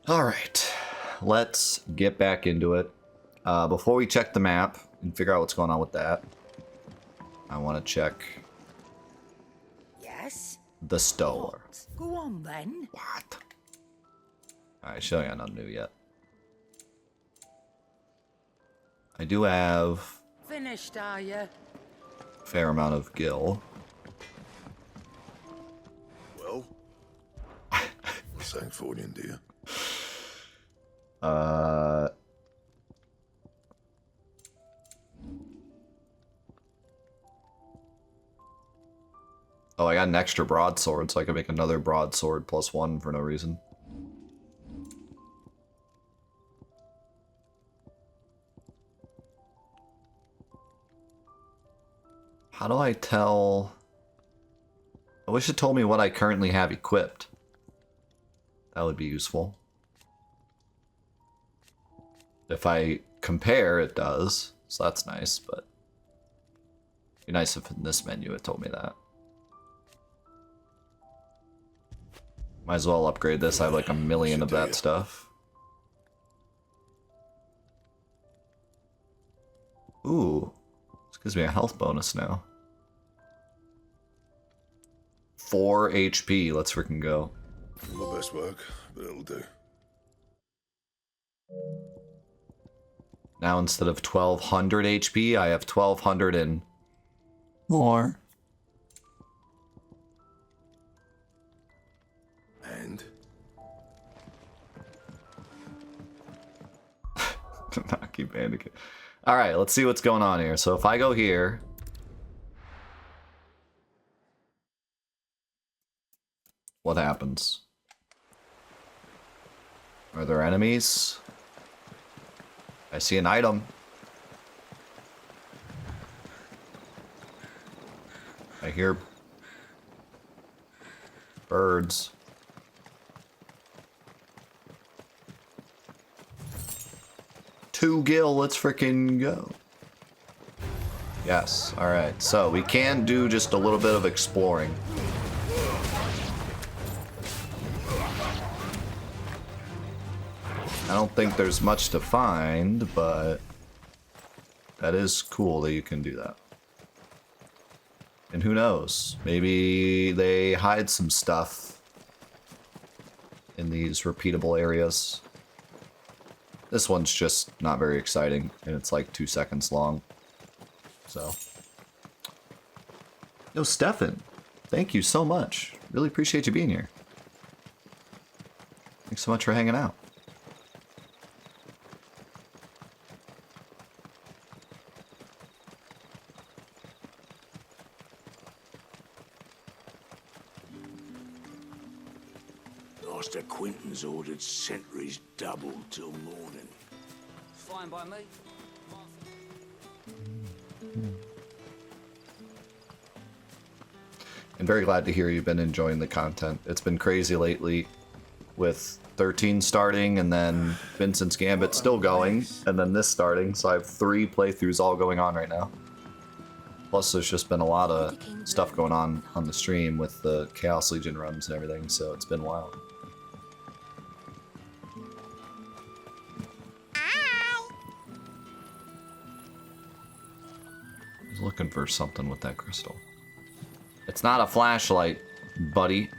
All right, let's get back into it. Before we check the map and figure out what's going on with that, I want to check Yes? the store. What? Go on then. What? All right, showing got nothing new yet. I do have Finished, are you? a fair amount of gil. Well, what's that for you, dear? Oh, I got an extra broadsword, so I can make another broadsword +1 for no reason. How do I tell? I wish it told me what I currently have equipped. That would be useful. If I compare, it does, so that's nice, but it'd be nice if in this menu it told me that. Might as well upgrade this. I have like a million of that stuff. Ooh, this gives me a health bonus now. 4 HP, let's freaking go. Not the best work, but it'll do. Now instead of 1200 HP, I have 1200 and more. And? Naki Bandicam. Alright, let's see what's going on here. So if I go here. What happens? Are there enemies? I see an item. I hear birds. Two gil, let's frickin' go. Yes, alright. So we can do just a little bit of exploring. I don't think there's much to find, but that is cool that you can do that. And who knows? Maybe they hide some stuff in these repeatable areas. This one's just not very exciting, and it's like 2 seconds long. So. Yo, Stefan, thank you so much. Really appreciate you being here. Thanks so much for hanging out. Master Quinton's ordered sentries doubled till morning. Fine by me. I'm very glad to hear you've been enjoying the content. It's been crazy lately with 13 starting and then Vincent's Gambit still going and then this starting, so I have 3 playthroughs all going on right now. Plus there's just been a lot of stuff going on the stream with the Chaos Legion runs and everything, so it's been wild. I was looking for something with that crystal. It's not a flashlight, buddy.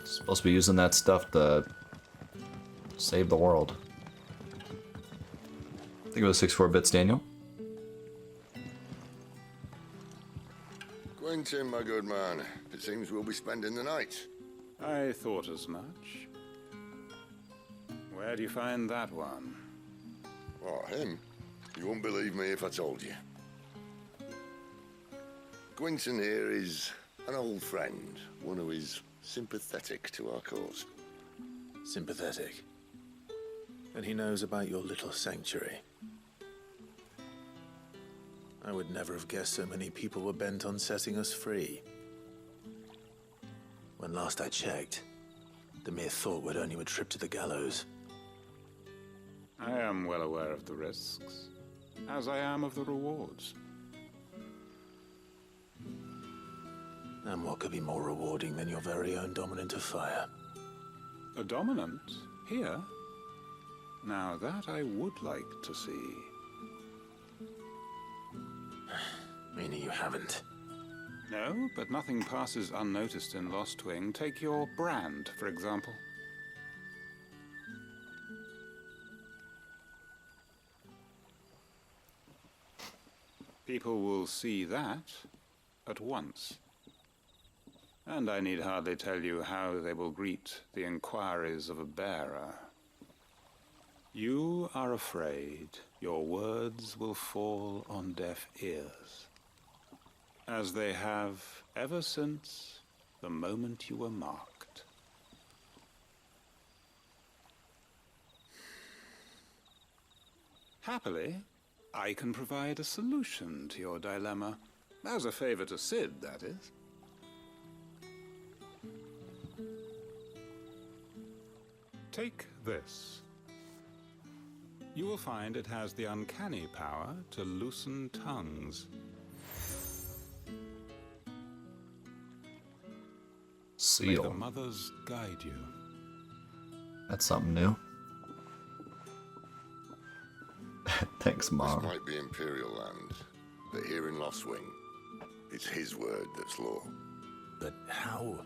It's supposed to be using that stuff to save the world. I think it was 64 bits, Daniel. Quentin, my good man. It seems we'll be spending the night. I thought as much. Where do you find that one? Oh, him? You won't believe me if I told you. Quentin here is an old friend, one who is sympathetic to our cause. Sympathetic. And he knows about your little sanctuary. I would never have guessed so many people were bent on setting us free. When last I checked, the mere thought would earn you a trip to the gallows. I am well aware of the risks, as I am of the rewards. And what could be more rewarding than your very own dominant of fire? A dominant? Here? Now that I would like to see. Meaning you haven't. No, but nothing passes unnoticed in Lost Wing. Take your brand, for example. People will see that at once. And I need hardly tell you how they will greet the inquiries of a bearer. You are afraid your words will fall on deaf ears, as they have ever since the moment you were marked. Happily, I can provide a solution to your dilemma. As a favor to Sid, that is. Take this. You will find it has the uncanny power to loosen tongues. May the Seal. mothers guide you. That's something new. Thanks, This Mom. might be Imperial land, but here in Lost Wing, it's his word that's law. But how?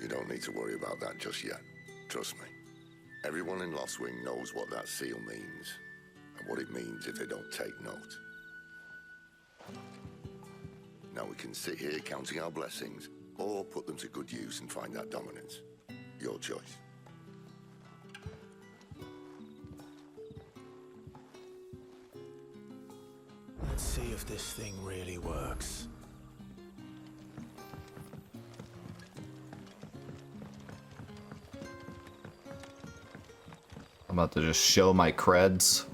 You don't need to worry about that just yet. Trust me. Everyone in Lost Wing knows what that seal means, and what it means if they don't take note. Now we can sit here counting our blessings, or put them to good use and find that dominance. Your choice. Let's see if this thing really works. I'm about to just show my creds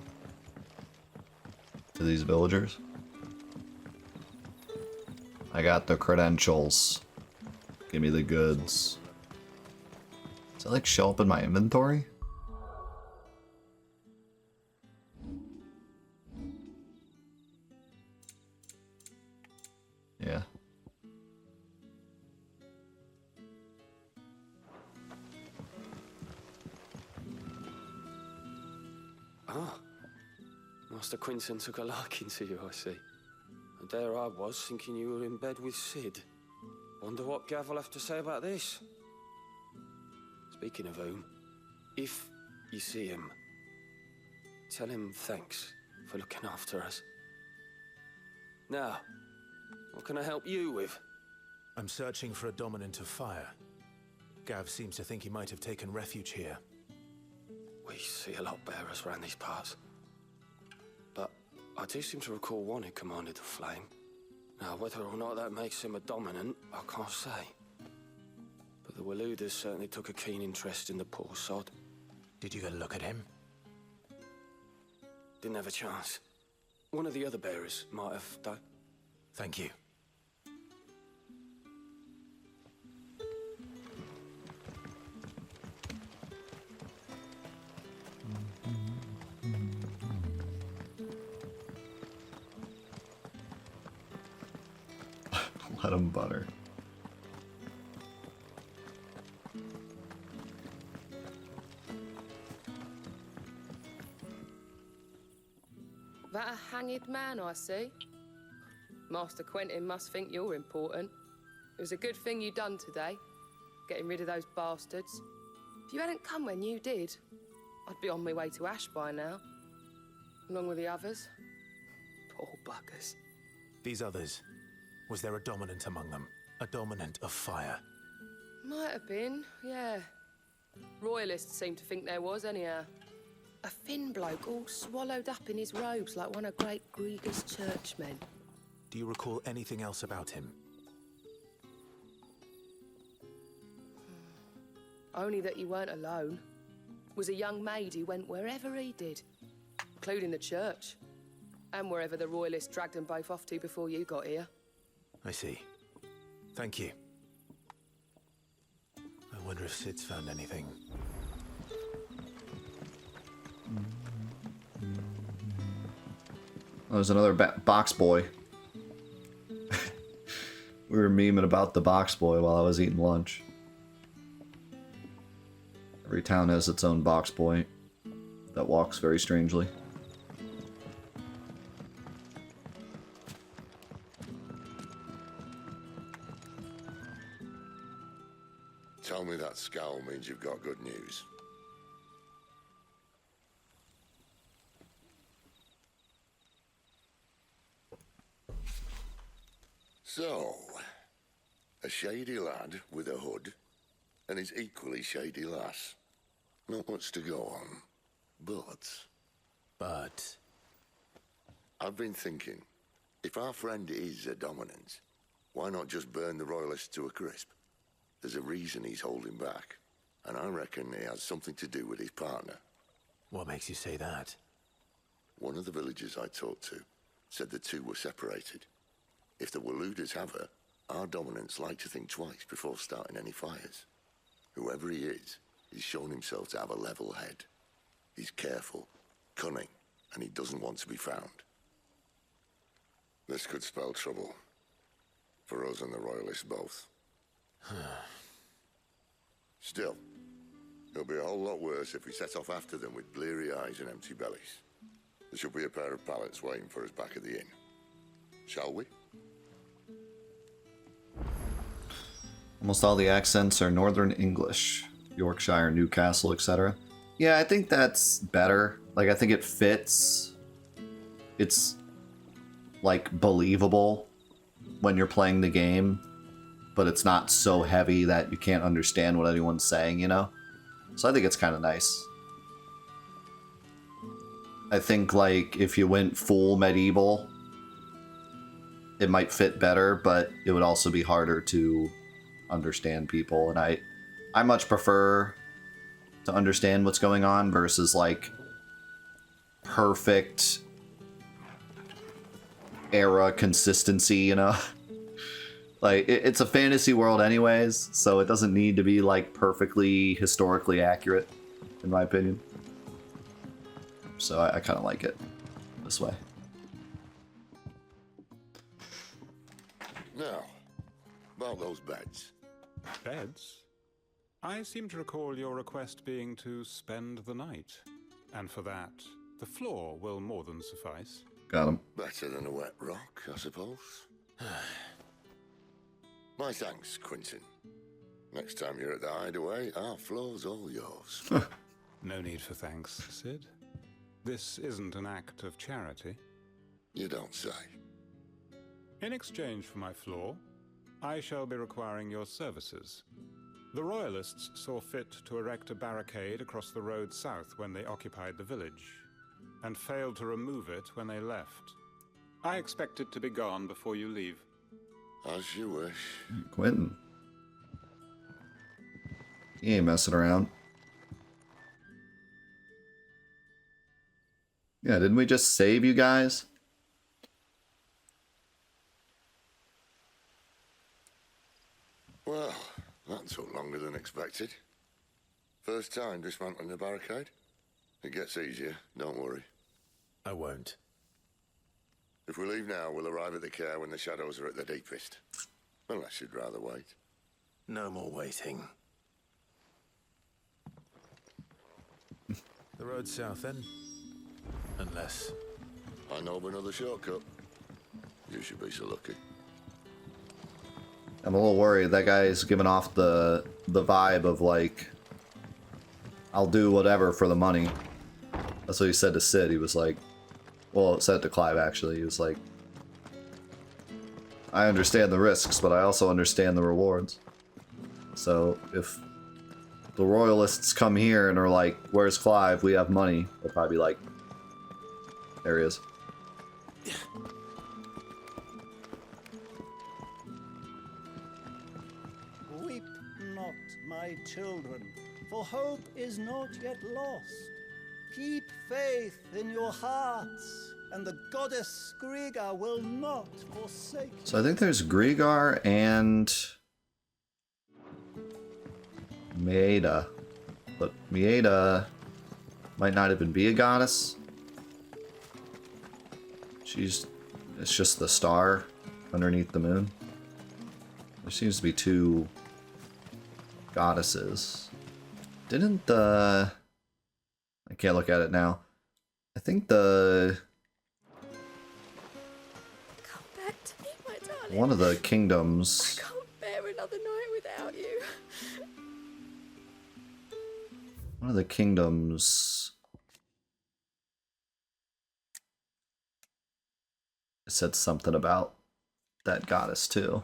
to these villagers. I got the credentials. Give me the goods. Does it like show up in my inventory? Yeah. Ah, Master Quinton took a liking to you, I see. And there I was, thinking you were in bed with Sid. Wonder what Gav will have to say about this. Speaking of whom, if you see him, tell him thanks for looking after us. Now, what can I help you with? I'm searching for a dominant of fire. Gav seems to think he might have taken refuge here. We see a lot bearers around these parts. But I do seem to recall one who commanded the flame. Now, whether or not that makes him a dominant, I can't say. But the Waluders certainly took a keen interest in the poor sod. Did you get a look at him? Didn't have a chance. One of the other bearers might have, though. Thank you. Let him butter. That a hanged man, I see. Master Quentin must think you're important. It was a good thing you done today, getting rid of those bastards. If you hadn't come when you did, I'd be on my way to Ash by now, along with the others. Poor buggers. These others, was there a dominant among them? A dominant of fire? Might have been, yeah. Royalists seem to think there was, anyhow. A thin bloke all swallowed up in his robes like one of Great Gregor's churchmen. Do you recall anything else about him? Only that you weren't alone. Was a young maid who went wherever he did, including the church, and wherever the Royalists dragged them both off to before you got here. I see. Thank you. I wonder if Sid's found anything. Oh, there's another box boy. We were memeing about the box boy while I was eating lunch. Every town has its own box boy that walks very strangely. Tell me that scowl means you've got good news. So, a shady lad with a hood and his equally shady lass. Not much to go on, but... I've been thinking, if our friend is a dominant, why not just burn the royalists to a crisp? There's a reason he's holding back, and I reckon it has something to do with his partner. What makes you say that? One of the villagers I talked to said the two were separated. If the Waluders have her, our dominants like to think twice before starting any fires. Whoever he is, he's shown himself to have a level head. He's careful, cunning, and he doesn't want to be found. This could spell trouble. For us and the Royalists both. Still, it'll be a whole lot worse if we set off after them with bleary eyes and empty bellies. There should be a pair of pallets waiting for us back at the inn. Shall we? Almost all the accents are Northern English. Yorkshire, Newcastle, etc. Yeah, I think that's better. Like, I think it fits. It's, like, believable when you're playing the game, but it's not so heavy that you can't understand what anyone's saying, you know? So I think it's kind of nice. I think, like, if you went full medieval, it might fit better, but it would also be harder to understand people, and I much prefer to understand what's going on versus, like, perfect era consistency, you know? Like, it's a fantasy world anyways, so it doesn't need to be, like, perfectly historically accurate, in my opinion. So I kind of like it this way. Now, about those beds. Beds? I seem to recall your request being to spend the night. And for that, the floor will more than suffice. Got him. Better than a wet rock, I suppose. My thanks, Quentin. Next time you're at the hideaway, our floor's all yours. No need for thanks, Sid. This isn't an act of charity. You don't say. In exchange for my floor, I shall be requiring your services. The Royalists saw fit to erect a barricade across the road south when they occupied the village, and failed to remove it when they left. I expect it to be gone before you leave. As you wish. Quentin. He ain't messing around. Yeah, didn't we just save you guys? Well, that took longer than expected. First time dismantling the barricade? It gets easier, don't worry. I won't. If we leave now, we'll arrive at the care when the shadows are at their deepest. Unless you'd rather wait. No more waiting. The road south then? Unless... I know of another shortcut. You should be so lucky. I'm a little worried. That guy's giving off the vibe of, like, I'll do whatever for the money. That's what he said to Sid. He was like, well, it said to Clive, actually. He was like, I understand the risks, but I also understand the rewards. So if the Royalists come here and are like, where's Clive? We have money. They'll probably be like, there he is. Weep not, my children, for hope is not yet lost. Keep faith in your hearts, and the goddess Griga will not forsake you. So I think there's Grigar and Maeda. But Maeda might not even be a goddess. It's just the star underneath the moon. There seems to be two goddesses. Didn't the... I can't look at it now. I think the... Come back to me, my darling. One of the kingdoms... I can't bear another night without you. One of the kingdoms... said something about that goddess too.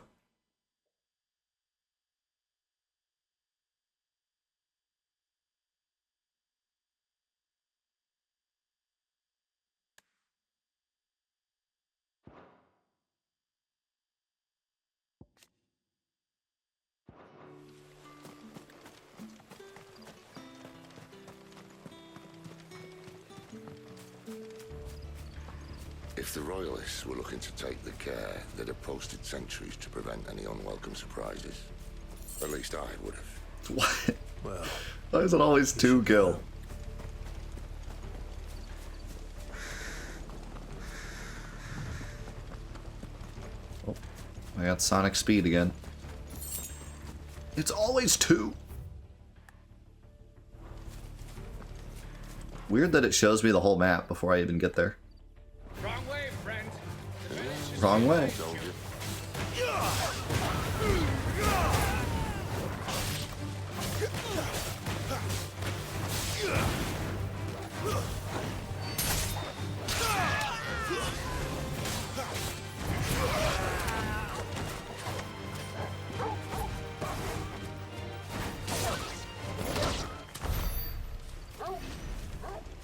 If the Royalists were looking to take the care, they'd have posted sentries to prevent any unwelcome surprises. At least I would have. What? Well, why is it always 2 Gil? Oh, I got Sonic Speed again. It's always 2. Weird that it shows me the whole map before I even get there. Wrong way, friend. Wrong way.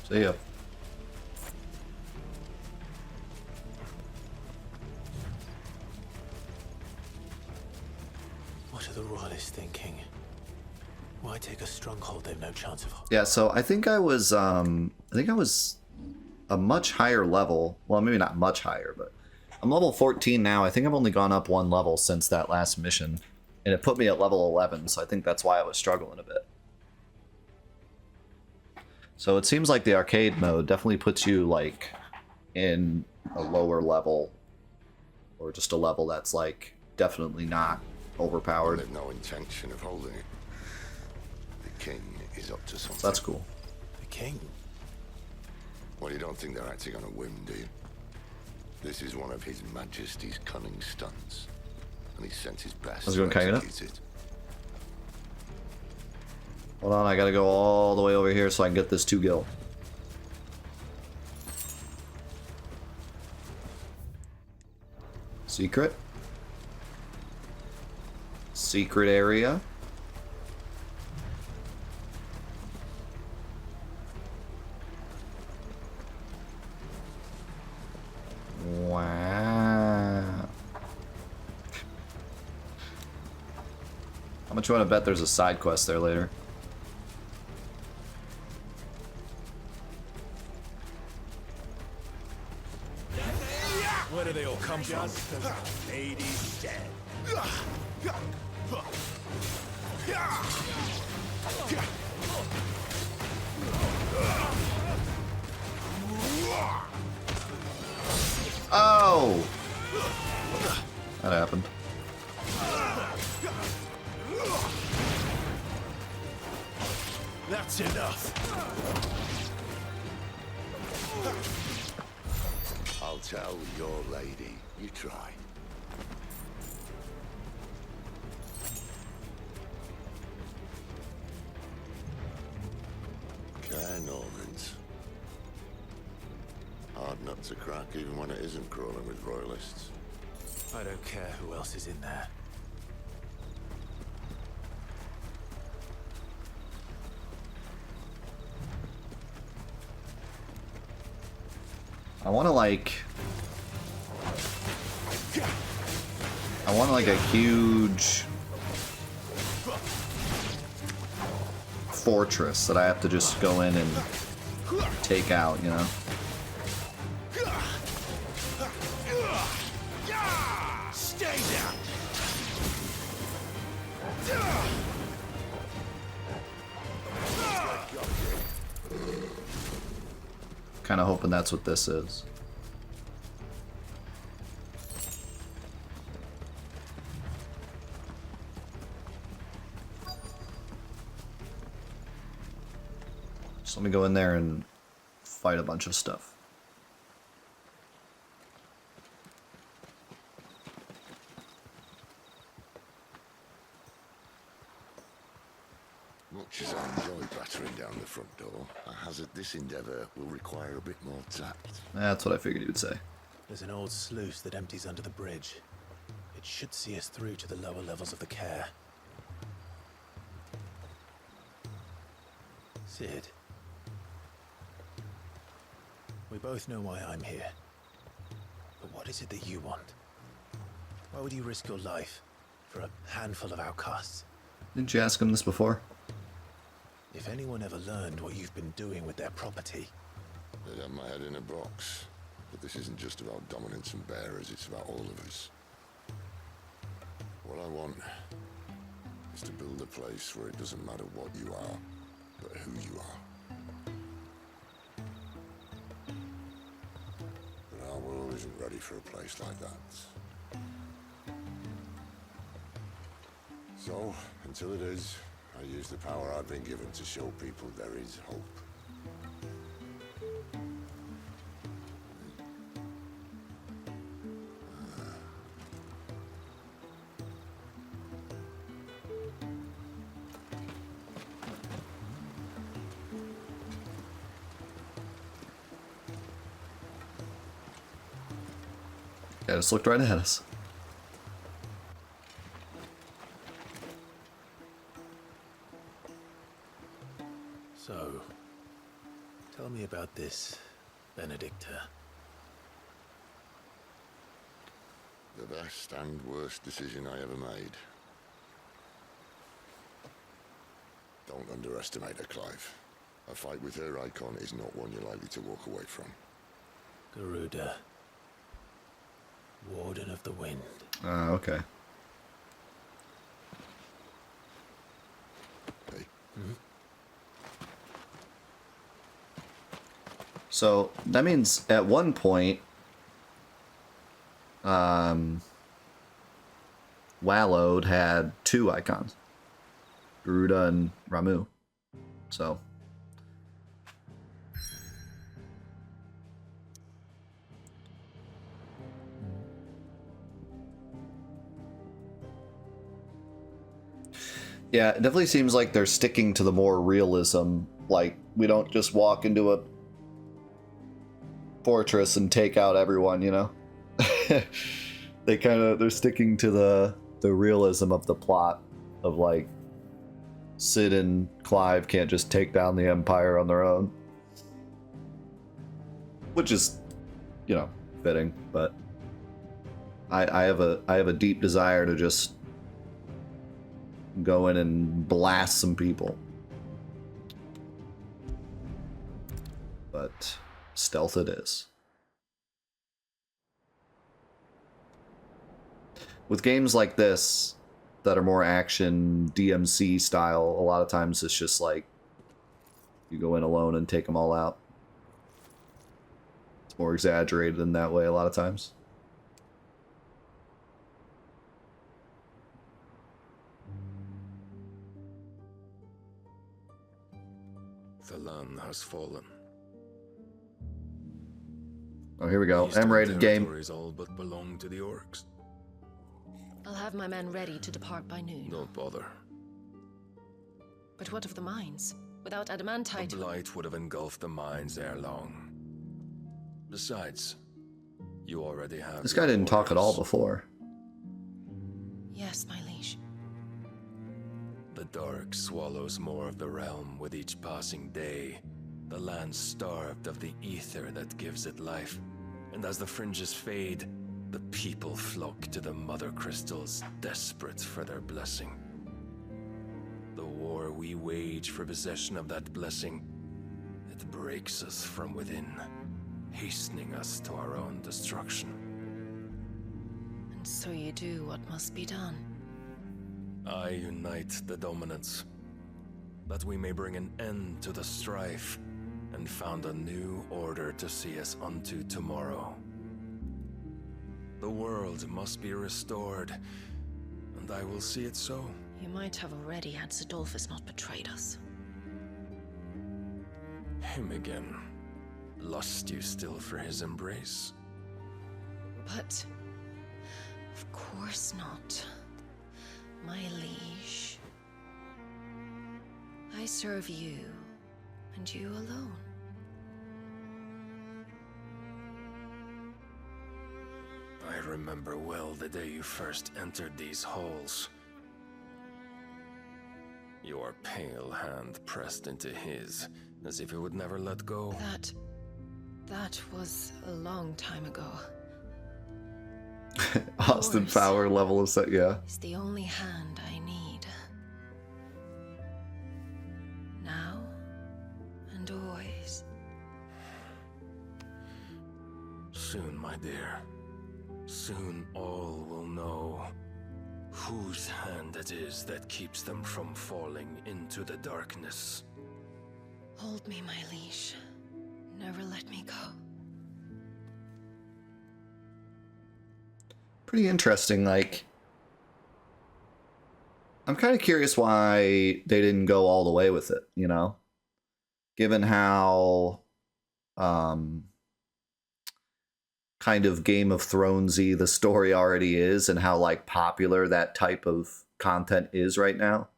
See ya. what are the Royalists thinking? Why take a stronghold they've no chance of? Yeah, so I think I was a much higher level. Well, maybe not much higher, but I'm level 14 now. I think I've only gone up 1 level since that last mission, and it put me at level 11, so I think that's why I was struggling a bit. So it seems like the arcade mode definitely puts you like in a lower level, or just a level that's like definitely not overpowered. They've no intention of holding it. The king is up to something. That's cool. The king? Well, you don't think they're acting on a whim, do you? This is one of His Majesty's cunning stunts, and he sent his best How's it to going, Kaina? execute it. Hold on, I gotta go all the way over here so I can get this 2 gil. Secret. Secret area. Wow. How much you want to bet there's a side quest there later? Where do they all come from? Ladies dead. Oh! That happened. That's enough. I'll tell your lady. You try. Care Normans. Hard nut to crack even when it isn't crawling with royalists. I don't care who else is in there. I want like a huge fortress that I have to just go in and take out, you know? Stay down. Kind of hoping that's what this is. So let me go in there and fight a bunch of stuff. Much as I enjoy battering down the front door, I hazard this endeavour will require a bit more tact. That's what I figured you would say. There's an old sluice that empties under the bridge. It should see us through to the lower levels of the care. Sid. We both know why I'm here. But what is it that you want? Why would you risk your life for a handful of outcasts? Didn't you ask him this before? If anyone ever learned what you've been doing with their property... They'd have my head in a box. But this isn't just about dominance and bearers, it's about all of us. What I want is to build a place where it doesn't matter what you are, but who you are. But our world isn't ready for a place like that. So, until it is, I use the power I've been given to show people there is hope. Yeah, just looked right at us. So, tell me about this, Benedicta. The best and worst decision I ever made. Don't underestimate her, Clive. A fight with her icon is not one you're likely to walk away from. Garuda. Warden of the Wind. Okay. Hey. So that means at one point, Wallowed had two icons, Garuda and Ramu. So. Yeah, it definitely seems like they're sticking to the more realism. Like, we don't just walk into a fortress and take out everyone, you know? They're sticking to the realism of the plot of, like, Sid and Clive can't just take down the Empire on their own. Which is, you know, fitting, but I have a deep desire to just go in and blast some people. But stealth it is. With games like this that are more action DMC style, a lot of times it's just like you go in alone and take them all out. It's more exaggerated in that way a lot of times. The land has fallen. Oh, here we go. Eastern M-rated game. territories all but belong to the orcs. I'll have my men ready to depart by noon. Don't bother. But what of the mines? Without The adamantite... blight would have engulfed the mines ere long. Besides, you already have... This guy didn't talk at all before. Yes, my liege. The dark swallows more of the realm with each passing day. The land starved of the ether that gives it life. And as the fringes fade, the people flock to the mother crystals, desperate for their blessing. The war we wage for possession of that blessing, it breaks us from within, hastening us to our own destruction. And so you do what must be done. I unite the dominants, that we may bring an end to the strife and found a new order to see us unto tomorrow. The world must be restored, and I will see it so. You might have already had Sidolphus not betrayed us. Him again. Lust you still for his embrace? But of course not, my liege. I serve you, and you alone. I remember well the day you first entered these halls. Your pale hand pressed into his, as if it would never let go. That was a long time ago. Austin Power level of set, yeah. It's the only hand I need. Now and always. Soon, my dear. Soon all will know whose hand it is that keeps them from falling into the darkness. Hold me, my liege. Never let me go. Pretty interesting, like... I'm kind of curious why they didn't go all the way with it, you know? Given how... kind of Game of Thronesy the story already is, and how like popular that type of content is right now.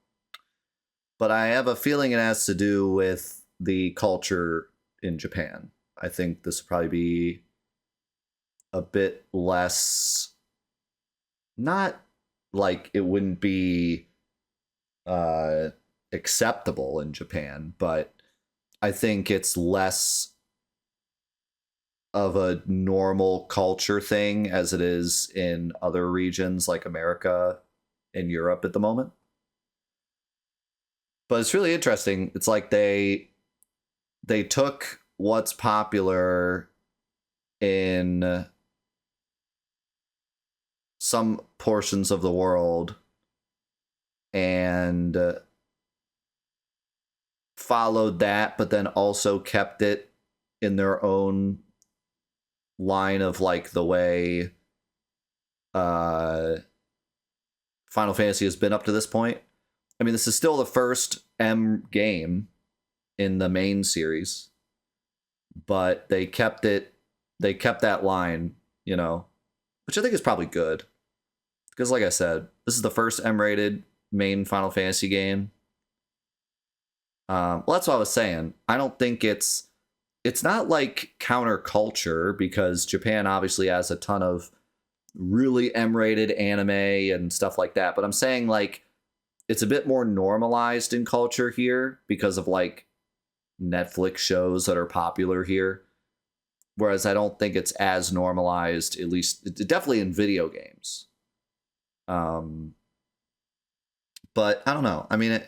But I have a feeling it has to do with the culture in Japan. I think this would probably be a bit less, not like it wouldn't be acceptable in Japan, but I think it's less of a normal culture thing as it is in other regions like America and Europe at the moment. But it's really interesting. It's like they took what's popular in some portions of the world and followed that, but then also kept it in their own line of like the way Final Fantasy has been up to this point. I mean, this is still the first M game in the main series, but they kept that line, you know, which I think is probably good. Because like I said, this is the first M-rated main Final Fantasy game. Well, that's what I was saying. I don't think it's not like counterculture, because Japan obviously has a ton of really M-rated anime and stuff like that. But I'm saying like it's a bit more normalized in culture here because of like Netflix shows that are popular here. Whereas I don't think it's as normalized, at least definitely in video games. But I don't know. I mean,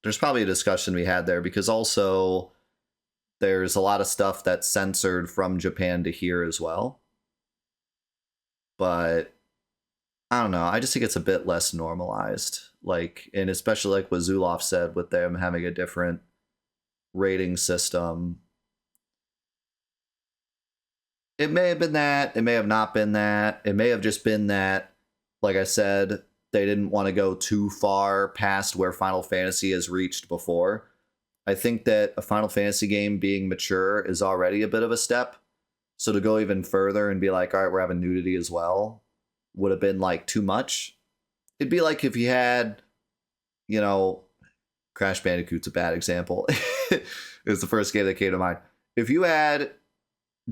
there's probably a discussion we had there, because also there's a lot of stuff that's censored from Japan to here as well. But I don't know. I just think it's a bit less normalized. Like, and especially like what Zulov said with them having a different rating system. It may have been that. It may have not been that. It may have just been that, like I said, they didn't want to go too far past where Final Fantasy has reached before. I think that a Final Fantasy game being mature is already a bit of a step. So to go even further and be like, all right, we're having nudity as well, would have been like too much. It'd be like if you had, you know, Crash Bandicoot's a bad example. It was the first game that came to mind. If you had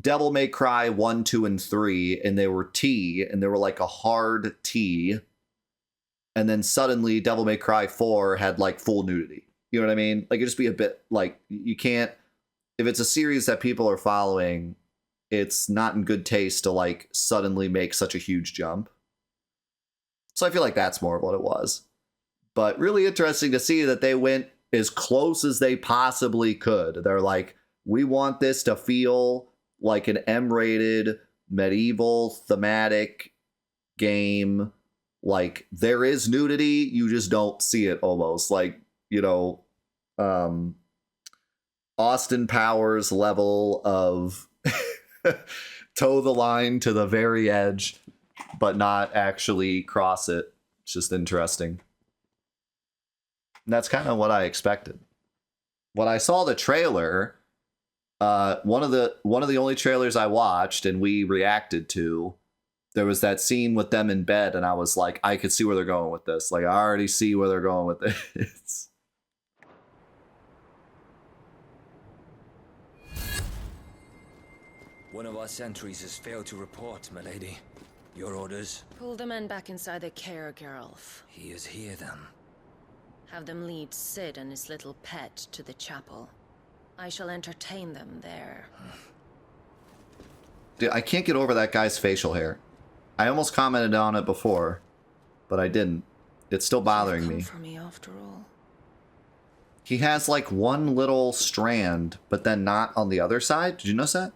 Devil May Cry 1, 2, and 3, and they were T, and they were like a hard T, and then suddenly Devil May Cry 4 had like full nudity. You know what I mean? Like, it'd just be a bit like, you can't, if it's a series that people are following, it's not in good taste to like suddenly make such a huge jump. So I feel like that's more of what it was. But really interesting to see that they went as close as they possibly could. They're like, we want this to feel like an M-rated medieval thematic game. Like, there is nudity, you just don't see it almost. Like, you know, Austin Powers level of toe the line to the very edge, but not actually cross it. It's just interesting. And that's kind of what I expected. When I saw the trailer, One of the only trailers I watched and we reacted to, there was that scene with them in bed, and I was like, I could see where they're going with this. Like, I already see where they're going with this. One of our sentries has failed to report, milady. Your orders? Pull the men back inside their care, Geralt. He is here, then. Have them lead Sid and his little pet to the chapel. I shall entertain them there. Dude, I can't get over that guy's facial hair. I almost commented on it before, but I didn't. It's still bothering me. For me after all. He has like one little strand, but then not on the other side. Did you notice that?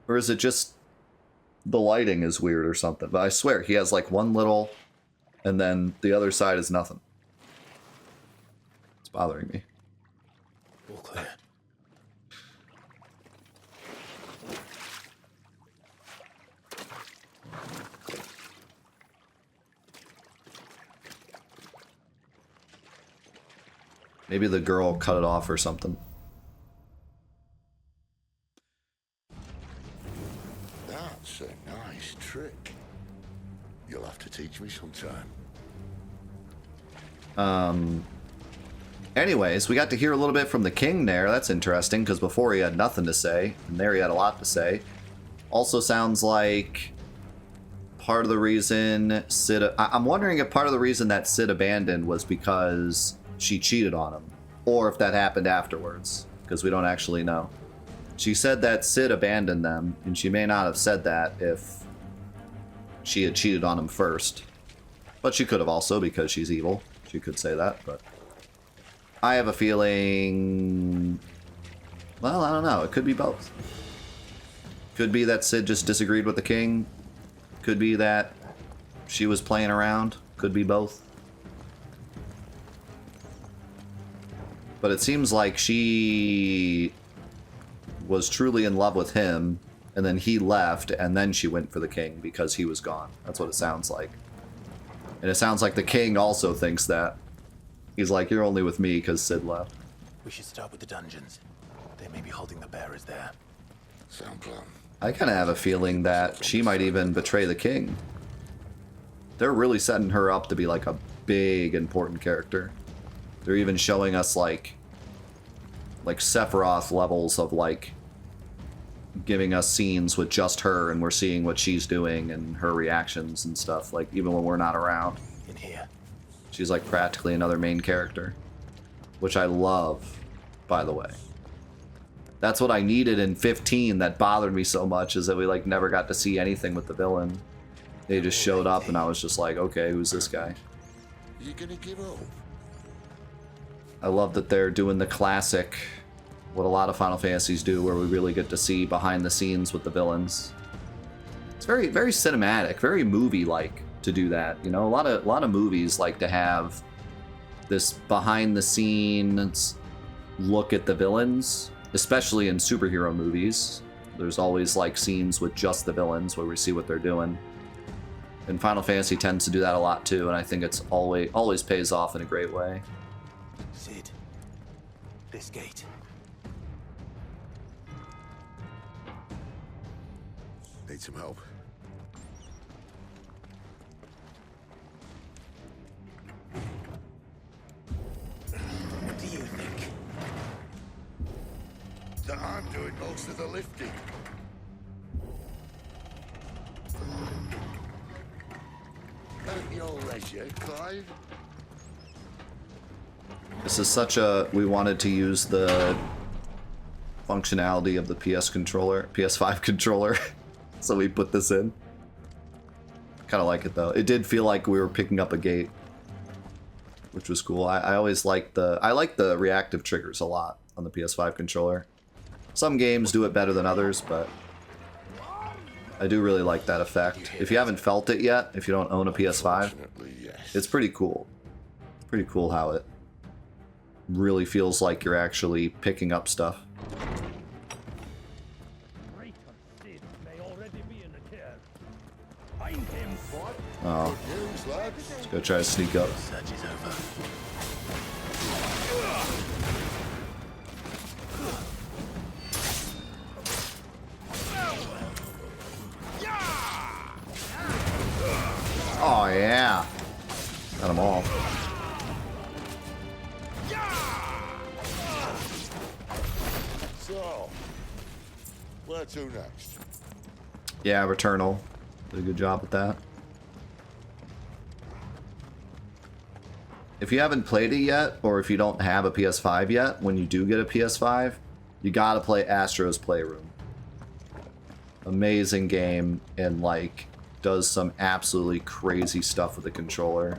Or is it just the lighting is weird or something? But I swear, he has like one little, and then the other side is nothing. It's bothering me. All clear. Maybe the girl cut it off or something. That's a nice trick. You'll have to teach me sometime. Anyways, we got to hear a little bit from the king there. That's interesting, because before he had nothing to say, and there he had a lot to say. Also sounds like part of the reason Sid... I'm wondering if part of the reason that Sid abandoned was because she cheated on him, or if that happened afterwards, because we don't actually know. She said that Sid abandoned them, and she may not have said that if she had cheated on him first. But she could have also, because she's evil. She could say that, but... I have a feeling... Well, I don't know. It could be both. Could be that Sid just disagreed with the king. Could be that she was playing around. Could be both. But it seems like she was truly in love with him, and then he left, and then she went for the king because he was gone. That's what it sounds like. And it sounds like the king also thinks that. He's like, you're only with me because Sid left. We should start with the dungeons. They may be holding the bearers there. Sound plan. I kind of have a feeling that she might even betray the king. They're really setting her up to be like a big, important character. They're even showing us like Sephiroth levels of like giving us scenes with just her, and we're seeing what she's doing and her reactions and stuff, like even when we're not around. In here. She's like practically another main character, which I love, by the way. That's what I needed in 15 that bothered me so much, is that we like never got to see anything with the villain. They just showed up and I was just like, okay, who's this guy? You gonna give up? I love that they're doing the classic, what a lot of Final Fantasies do, where we really get to see behind the scenes with the villains. It's very, very cinematic, very movie-like to do that. You know, a lot of movies like to have this behind-the-scenes look at the villains, especially in superhero movies. There's always like scenes with just the villains where we see what they're doing. And Final Fantasy tends to do that a lot too, and I think it's always pays off in a great way. Sid, this gate. Need some help? What do you think? That I'm doing most of the lifting. At your leisure, Clive. This is such a... We wanted to use the functionality of the PS5 controller, so we put this in. Kind of like it though. It did feel like we were picking up a gate, which was cool. I always like the reactive triggers a lot on the PS5 controller. Some games do it better than others, but I do really like that effect. If you haven't felt it yet, if you don't own a PS5, it's pretty cool. It's pretty cool how it really feels like you're actually picking up stuff. Oh, let's go try to sneak up. Oh, yeah. Got them all. So, where to next? Yeah, Returnal. Did a good job with that. If you haven't played it yet, or if you don't have a PS5 yet, when you do get a PS5, you gotta play Astro's Playroom. Amazing game, and like, does some absolutely crazy stuff with the controller.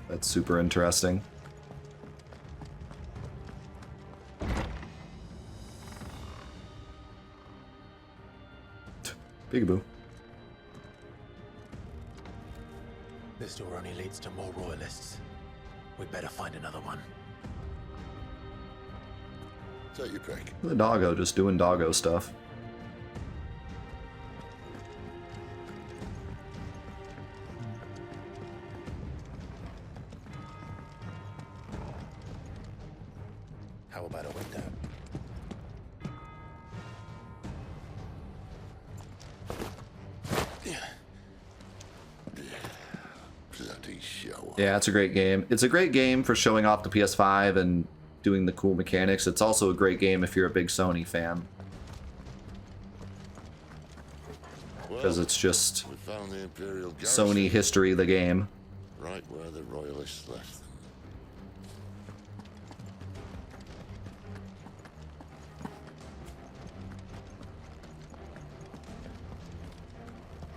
That's super interesting. Peekaboo. This door only leads to more royalists. We'd better find another one. Take your pick. The doggo just doing doggo stuff. How about a window? Bloody show. Yeah, it's a great game. It's a great game for showing off the PS5 and doing the cool mechanics. It's also a great game if you're a big Sony fan. Because it's just We found the Imperial garrison Sony history, the game. right where the Royalists left them.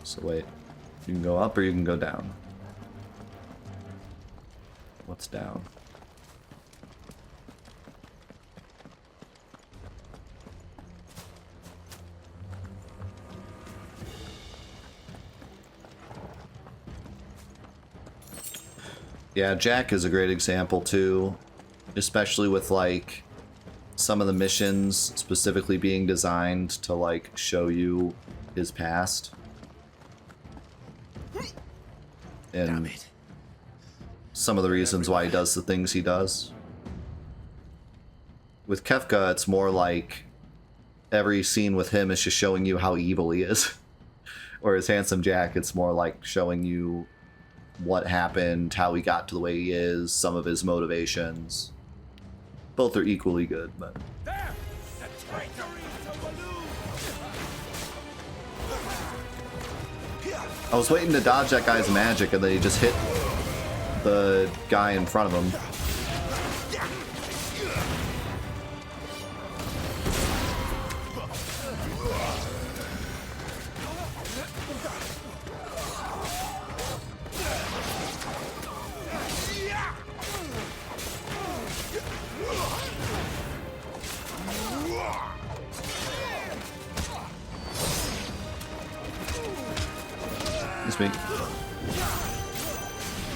So wait, you can go up or you can go down. What's down? Yeah, Jack is a great example too, especially with like some of the missions specifically being designed to like show you his past. And some of the reasons why he does the things he does. With Kefka, it's more like every scene with him is just showing you how evil he is. Whereas Handsome Jack, it's more like showing you what happened, how he got to the way he is, some of his motivations. Both are equally good, but... I was waiting to dodge that guy's magic, and then he just hit the guy in front of him.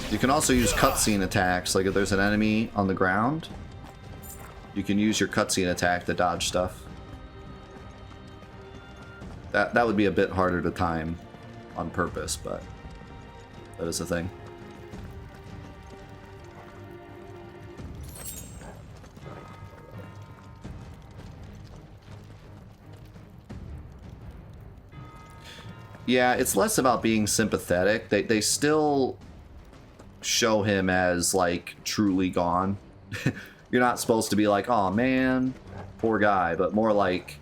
You can also use cutscene attacks, like if there's an enemy on the ground, you can use your cutscene attack to dodge stuff. That would be a bit harder to time on purpose, but that is a thing. Yeah, it's less about being sympathetic. They still show him as like truly gone. You're not supposed to be like, oh man, poor guy, but more like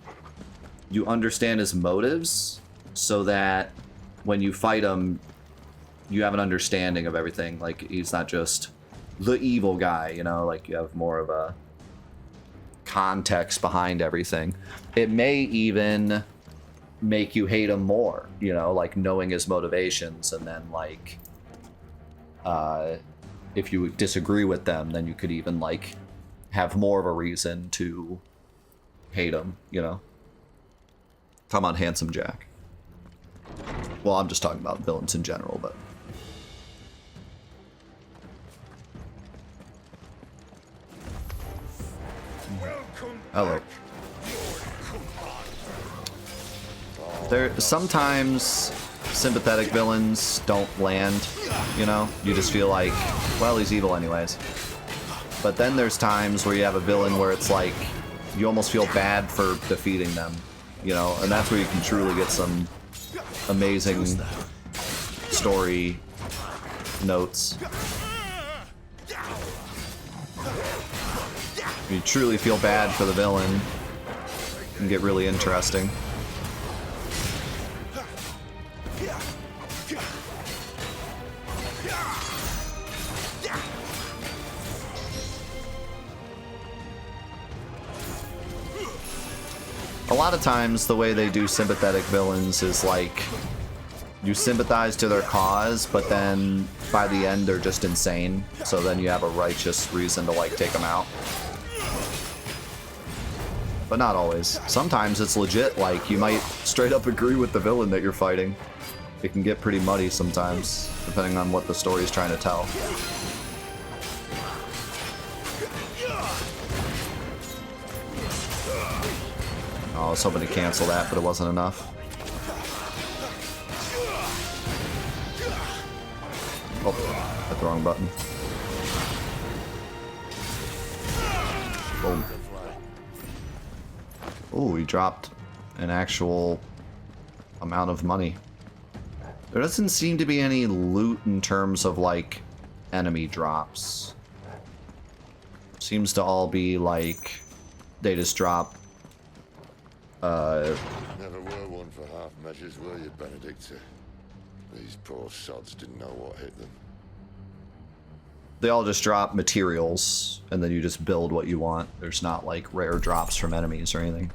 you understand his motives so that when you fight him, you have an understanding of everything. Like he's not just the evil guy, you know, like you have more of a context behind everything. It may even make you hate him more, you know, like knowing his motivations, and then like if you disagree with them, then you could even like have more of a reason to hate him, you know. Talking about Handsome Jack. Well, I'm just talking about villains in general, but hello. There sometimes sympathetic villains don't land, you know? You just feel like, well, he's evil anyways. But then there's times where you have a villain where it's like you almost feel bad for defeating them, you know? And that's where you can truly get some amazing story notes. You truly feel bad for the villain. It can get really interesting. A lot of times the way they do sympathetic villains is like you sympathize to their cause, but then by the end they're just insane, so then you have a righteous reason to like take them out. But not always. Sometimes it's legit, like you might straight up agree with the villain that you're fighting. It can get pretty muddy sometimes, depending on what the story is trying to tell. Oh, I was hoping to cancel that, but it wasn't enough. Oh, hit the wrong button. Boom. Oh, he dropped an actual amount of money. There doesn't seem to be any loot in terms of, like, enemy drops. Seems to all be, like, they just drop Never were one for half measures, were you, Benedicta? These poor sods didn't know what hit them. they all just drop materials, and then you just build what you want. There's not, like, rare drops from enemies or anything.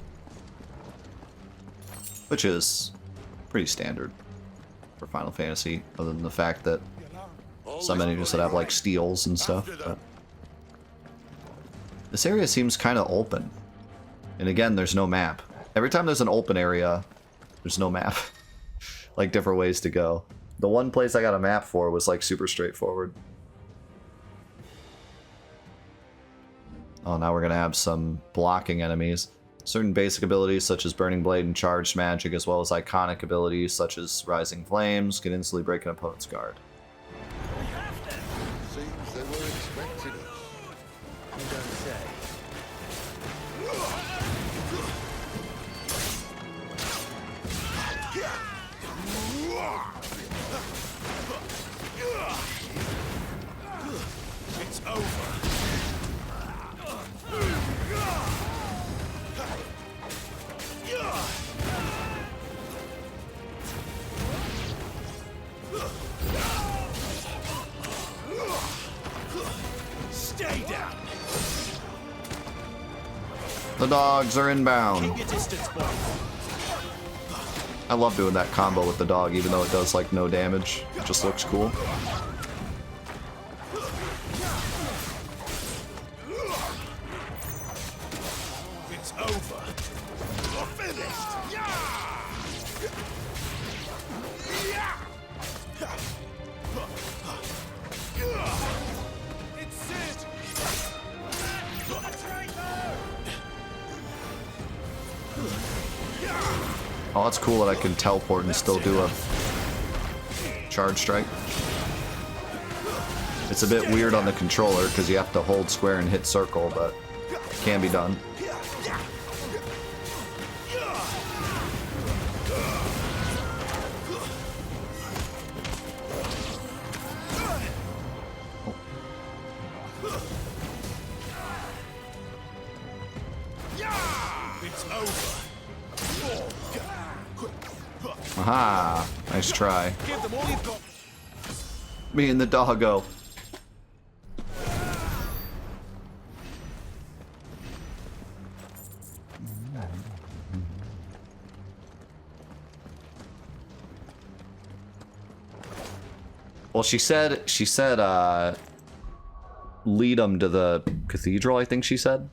Which is pretty standard for Final Fantasy, other than the fact that some enemies that have, like, steals and stuff. But this area seems kind of open. And again, there's no map. Every time there's an open area, there's no map. Like, different ways to go. The one place I got a map for was, like, super straightforward. Oh, now we're gonna have some blocking enemies. Certain basic abilities such as Burning Blade and Charged Magic, as well as iconic abilities such as Rising Flames, can instantly break an opponent's guard. Seems they were expecting us. You don't say. It's over. Stay down. The dogs are inbound. I love doing that combo with the dog, even though it does like no damage. It just looks cool. It's over. You're finished. It's it. Oh, that's cool that I can teleport and still do a charge strike. It's a bit weird on the controller because you have to hold square and hit circle, but it can be done. It's over. Aha! Nice try. Give them all you've got. Me and the doggo. Well, she said, lead them to the cathedral, I think she said.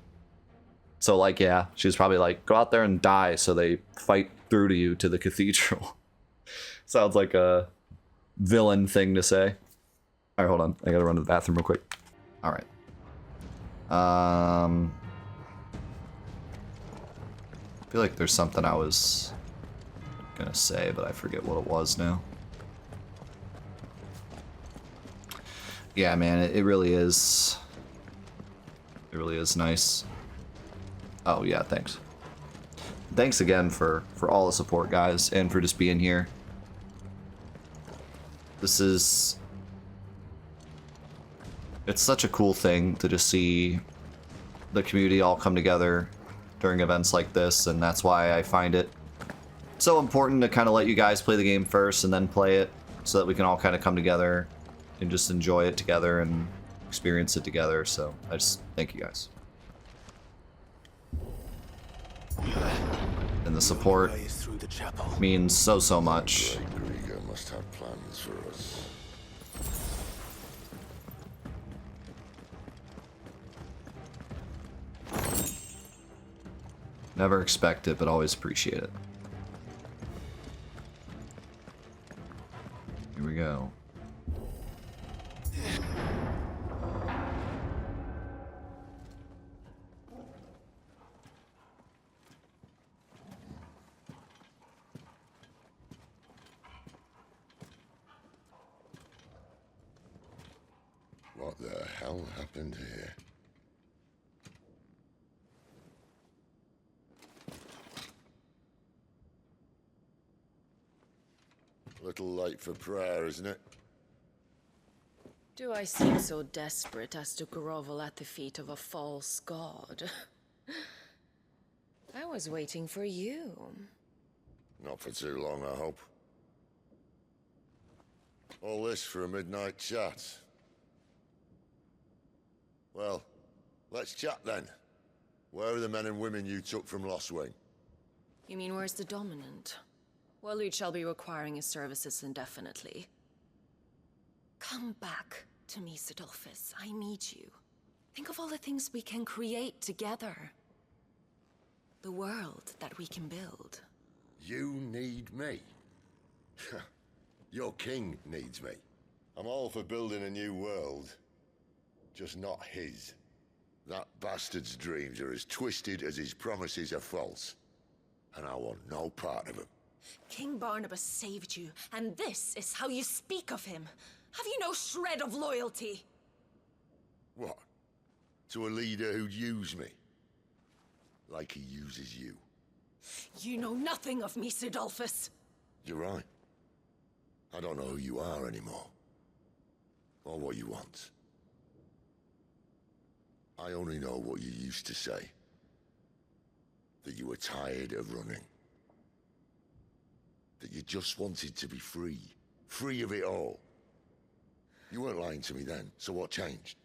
So, like, yeah, she was probably like, go out there and die so they fight through to you to the cathedral. Sounds like a villain thing to say. All right, hold on. I gotta run to the bathroom real quick. All right. I feel like there's something I was gonna say, but I forget what it was now. Yeah, man, it really is. It really is nice. Oh yeah, thanks. Thanks again for all the support, guys, and for just being here. This is... It's such a cool thing to just see the community all come together during events like this, and that's why I find it so important to kind of let you guys play the game first and then play it, so that we can all kind of come together and just enjoy it together and experience it together. So I just thank you guys. And the support means so much. Grieger must have plans for us. Never expect it, but always appreciate it. Here we go. What the hell happened here? Little late for prayer, isn't it? Do I seem so desperate as to grovel at the feet of a false god? I was waiting for you. Not for too long, I hope. All this for a midnight chat. Well, let's chat then. Where are the men and women you took from Lostwing? You mean where's the dominant? Waleed shall be requiring his services indefinitely. Come back to me, Sidolphus. I need you. Think of all the things we can create together. The world that we can build. You need me? Your king needs me. I'm all for building a new world. Just not his. That bastard's dreams are as twisted as his promises are false. And I want no part of them. King Barnabas saved you, and this is how you speak of him. Have you no shred of loyalty? What? To a leader who'd use me? Like he uses you? You know nothing of me, Sidolphus. You're right. I don't know who you are anymore. Or what you want. I only know what you used to say. That you were tired of running. That you just wanted to be free. Free of it all. You weren't lying to me then, so what changed?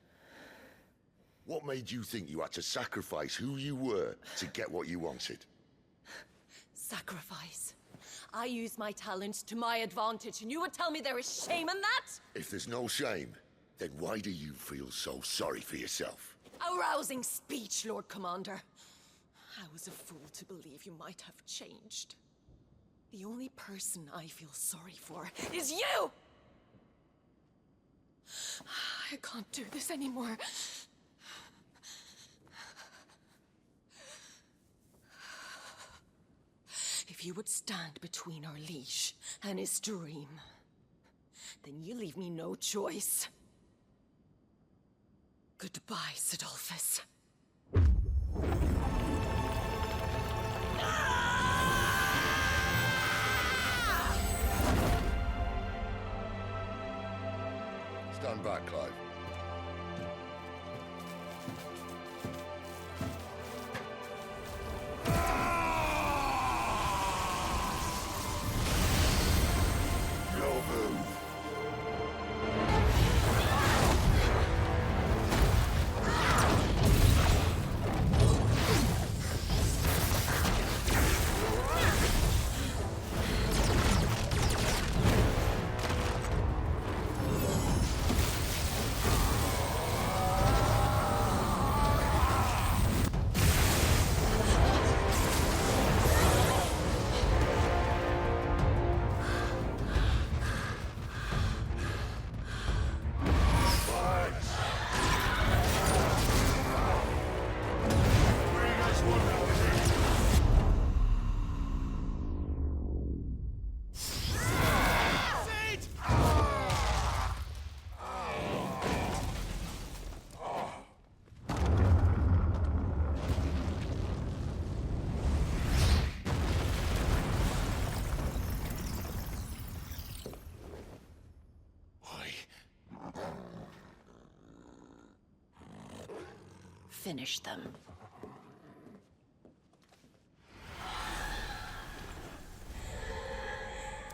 What made you think you had to sacrifice who you were to get what you wanted? Sacrifice. I use my talents to my advantage, and you would tell me there is shame in that? If there's no shame, then why do you feel so sorry for yourself? A rousing speech, Lord Commander. I was a fool to believe you might have changed. The only person I feel sorry for is you! I can't do this anymore. If you would stand between our liege and his dream, then you leave me no choice. Goodbye, Sidolphus. Stand back, Clive. No move. finish them.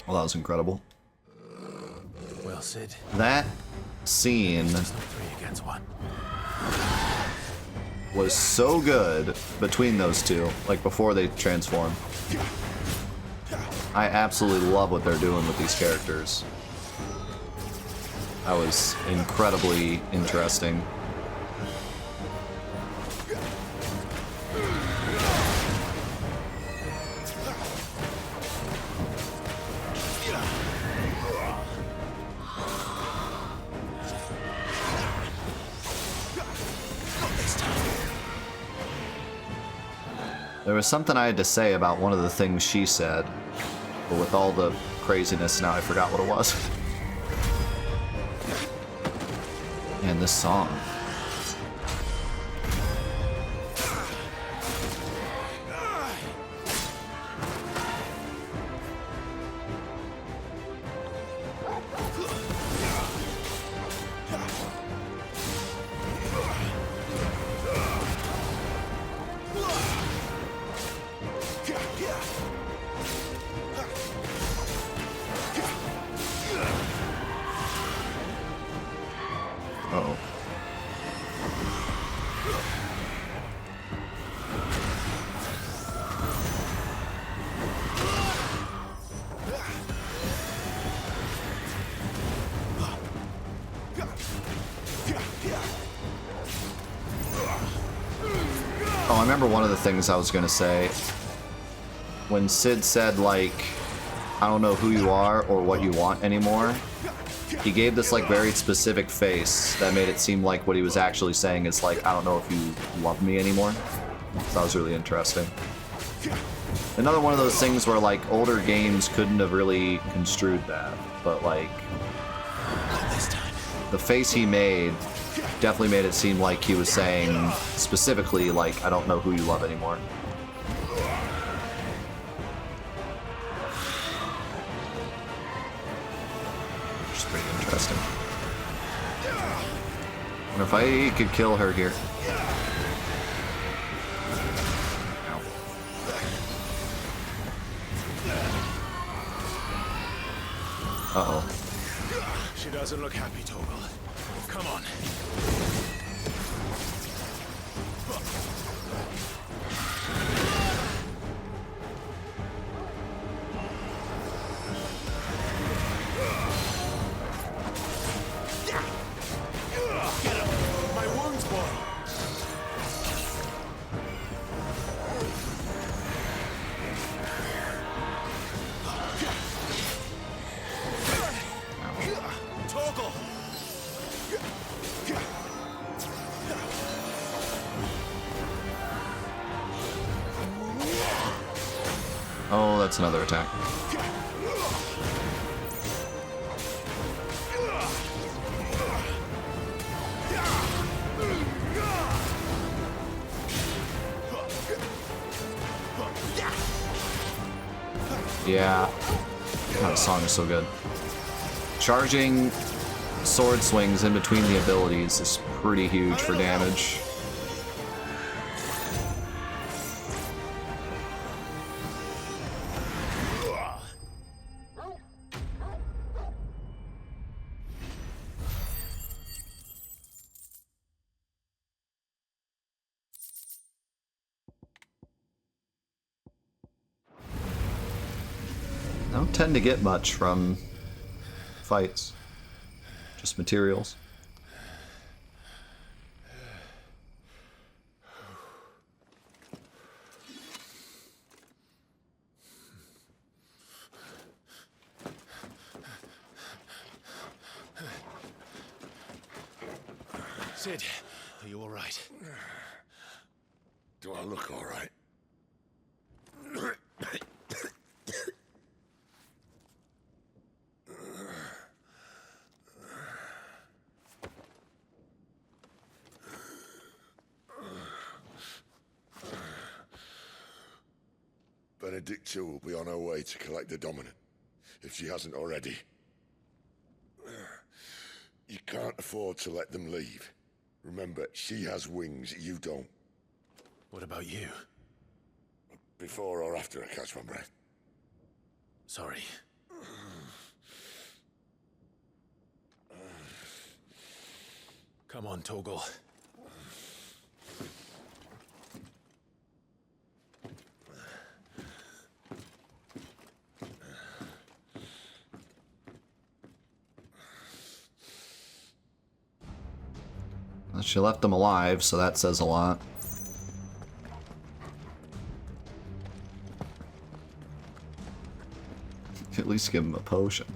Well, that was incredible. Well, Sid. That scene It's not 3 against 1. was so good between those two, like before they transform. I absolutely love what they're doing with these characters. That was incredibly interesting. There was something I had to say about one of the things she said, but with all the craziness now I forgot what it was. And this song. Uh-oh. Oh, I remember one of the things I was gonna say. When Sid said, like, I don't know who you are or what you want anymore, he gave this, like, very specific face that made it seem like what he was actually saying is, like, I don't know if you love me anymore. So that was really interesting. Another one of those things where, like, older games couldn't have really construed that, but, like, the face he made definitely made it seem like he was saying specifically, like, I don't know who you love anymore. Which is pretty interesting. Wonder if I could kill her here. Uh-oh. She doesn't look happy, Torgal. Come on. Get him! My wounds, boy! Torgal! Oh, that's another attack. Yeah. God, the song is so good. Charging sword swings in between the abilities is pretty huge for damage. I don't tend to get much from fights. Just materials. Sid, are you all right? Do I look all right? Benedicta will be on her way to collect the Dominant, if she hasn't already. You can't afford to let them leave. Remember, she has wings, you don't. What about you? Before or after I catch my breath? Sorry. Come on, Torgal. Well, she left him alive, so that says a lot. At least give him a potion.